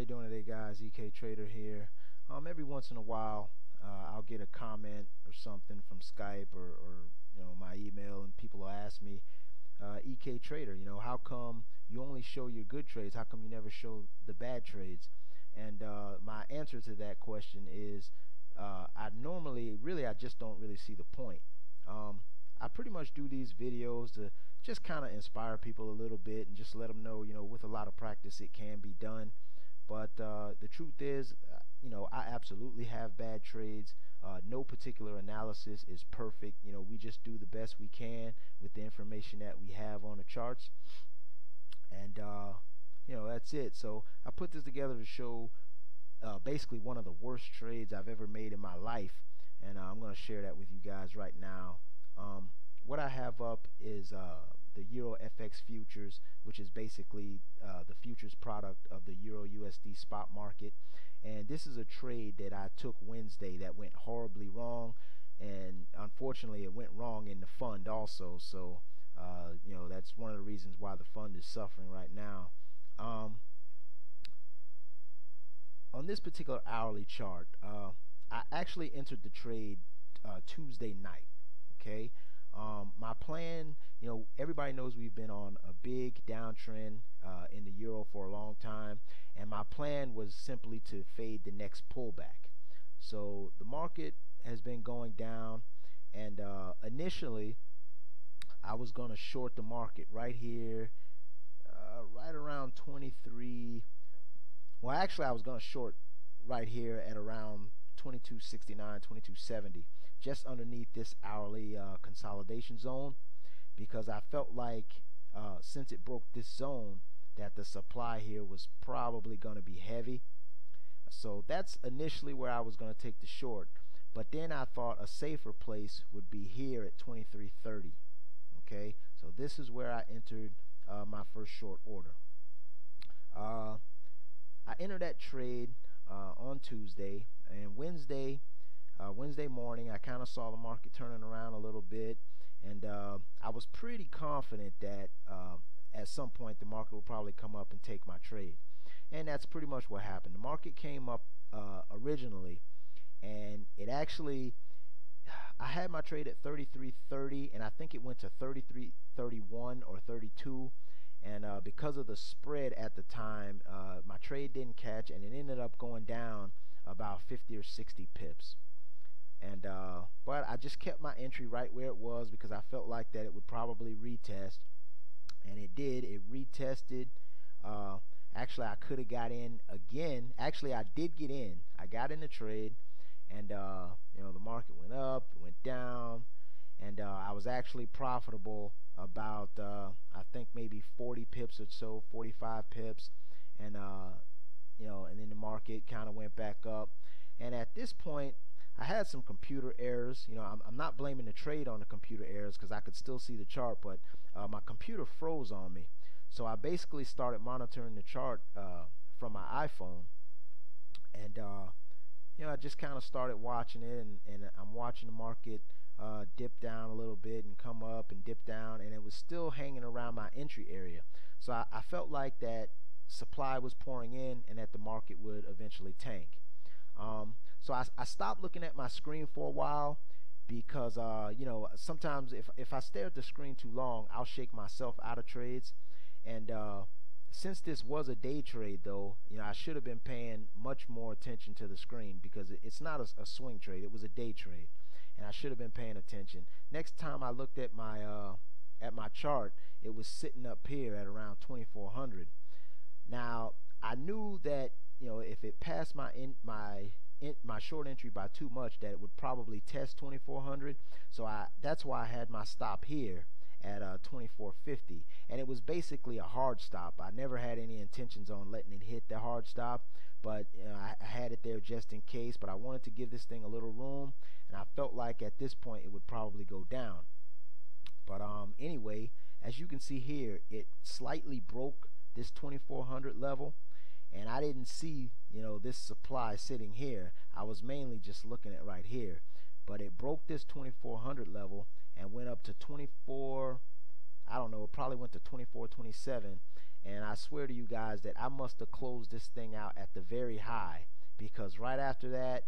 you doing today, guys? EK Trader here. Every once in a while, I'll get a comment or something from Skype or my email, and people will ask me, EK Trader, how come you only show your good trades? How come you never show the bad trades? And my answer to that question is, I just don't really see the point. I pretty much do these videos to just kind of inspire people a little bit and just let them know, with a lot of practice it can be done. But the truth is, I absolutely have bad trades. No particular analysis is perfect. We just do the best we can with the information that we have on the charts. And, that's it. So I put this together to show basically one of the worst trades I've ever made in my life. And I'm going to share that with you guys right now. What I have up is the Euro FX futures, which is basically the futures product of the Euro USD spot market. And this is a trade that I took Wednesday that went horribly wrong, and unfortunately it went wrong in the fund also. So that's one of the reasons why the fund is suffering right now. On this particular hourly chart, I actually entered the trade Tuesday night. Okay, my plan, everybody knows we've been on a big downtrend in the euro for a long time, and my plan was simply to fade the next pullback. So the market has been going down, and initially I was going to short the market right here, right around 23. Well, actually I was going to short right here at around 22.69, 22.70, just underneath this hourly consolidation zone, because I felt like since it broke this zone that the supply here was probably going to be heavy. So that's initially where I was going to take the short, but then I thought a safer place would be here at 23.30. Okay, so this is where I entered my first short order. I entered that trade on Tuesday, and Wednesday morning I kind of saw the market turning around a little bit, and I was pretty confident that at some point the market will probably come up and take my trade, and that's pretty much what happened. The market came up originally, and it actually, I had my trade at 33.30, and I think it went to 33.31 or 32. And because of the spread at the time, my trade didn't catch, and it ended up going down about 50 or 60 pips. And but I just kept my entry right where it was because I felt like that it would probably retest, and it did. It retested. Actually, I could have got in again. Actually, I did get in. I got in the trade, and the market went up, it went down, and I was actually profitable about I think maybe 40 pips or so, 45 pips, and and then the market kind of went back up. And at this point I had some computer errors. I'm not blaming the trade on the computer errors because I could still see the chart, but my computer froze on me. So I basically started monitoring the chart from my iPhone, and I just kind of started watching it, and I'm watching the market dip down a little bit and come up and dip down, and it was still hanging around my entry area. So I felt like that supply was pouring in and that the market would eventually tank. So I stopped looking at my screen for a while because sometimes if I stare at the screen too long, I'll shake myself out of trades. And since this was a day trade, though, I should have been paying much more attention to the screen because it's not a swing trade. It was a day trade, and I should have been paying attention. Next time I looked at my chart, it was sitting up here at around 2400. Now I knew that if it passed my short entry by too much, that it would probably test 2400. So that's why I had my stop here at 2450, and it was basically a hard stop. I never had any intentions on letting it hit the hard stop, but I had it there just in case. But I wanted to give this thing a little room, and I felt like at this point it would probably go down. But anyway, as you can see here, it slightly broke this 2400 level, and I didn't see this supply sitting here. I was mainly just looking at right here, but it broke this 2400 level and went up to 24, I don't know, it probably went to 24.27, And I swear to you guys that I must have closed this thing out at the very high, because right after that,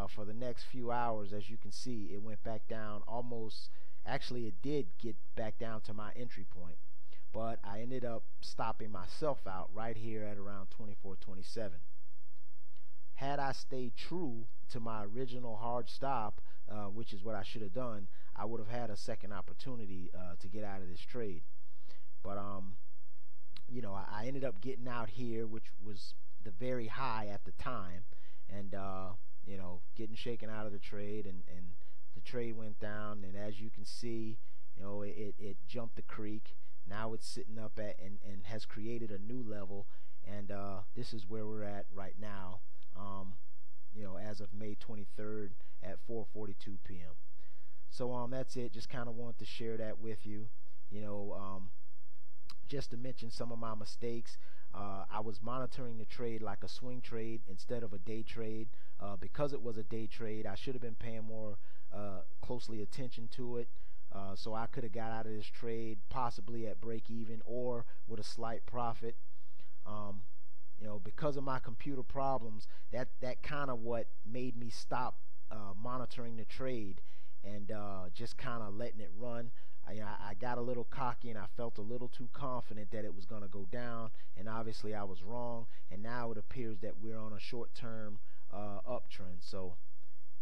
for the next few hours, as you can see, it went back down almost. Actually, it did get back down to my entry point, but I ended up stopping myself out right here at around 24.27. Had I stayed true to my original hard stop, which is what I should have done, I would have had a second opportunity to get out of this trade. But you know, I ended up getting out here, which was the very high at the time, and you know, getting shaken out of the trade, and the trade went down, and as you can see, you know, it jumped the creek. Now it's sitting up at and has created a new level, and this is where we're at right now. You know, as of May 23rd at 4:42 p.m. So that's it. Just kind of wanted to share that with you. You know, just to mention some of my mistakes. I was monitoring the trade like a swing trade instead of a day trade. Because it was a day trade, I should have been paying more closely attention to it. So I could have got out of this trade possibly at break even or with a slight profit. You know, because of my computer problems, that kind of what made me stop monitoring the trade and just kind of letting it run. I got a little cocky and I felt a little too confident that it was going to go down, and obviously I was wrong, and now it appears that we're on a short-term uptrend. So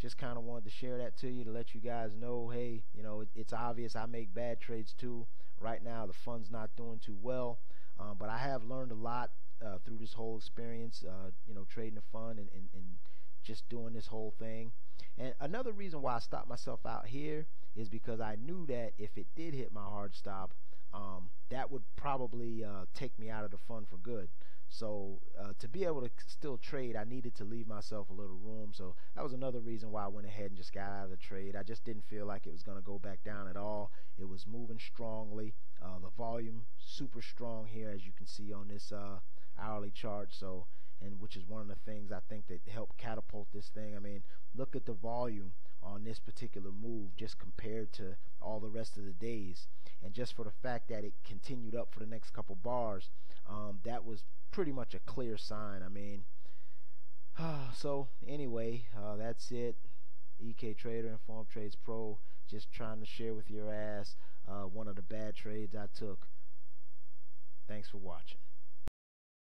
just kind of wanted to share that to you to let you guys know, hey, you know, it's obvious I make bad trades too. Right now the fund's not doing too well, but I have learned a lot through this whole experience, you know, trading the fund and just doing this whole thing. And another reason why I stopped myself out here is because I knew that if it did hit my hard stop, that would probably take me out of the fund for good. So to be able to still trade, I needed to leave myself a little room. So that was another reason why I went ahead and just got out of the trade. I just didn't feel like it was going to go back down at all. It was moving strongly. The volume super strong here, as you can see on this hourly chart. So, and which is one of the things I think that helped catapult this thing. I mean, look at the volume on this particular move just compared to all the rest of the days, and just for the fact that it continued up for the next couple bars, that was pretty much a clear sign. I mean, so anyway, that's it. EK Trader, Informed Trades Pro, just trying to share with your ass one of the bad trades I took. Thanks for watching.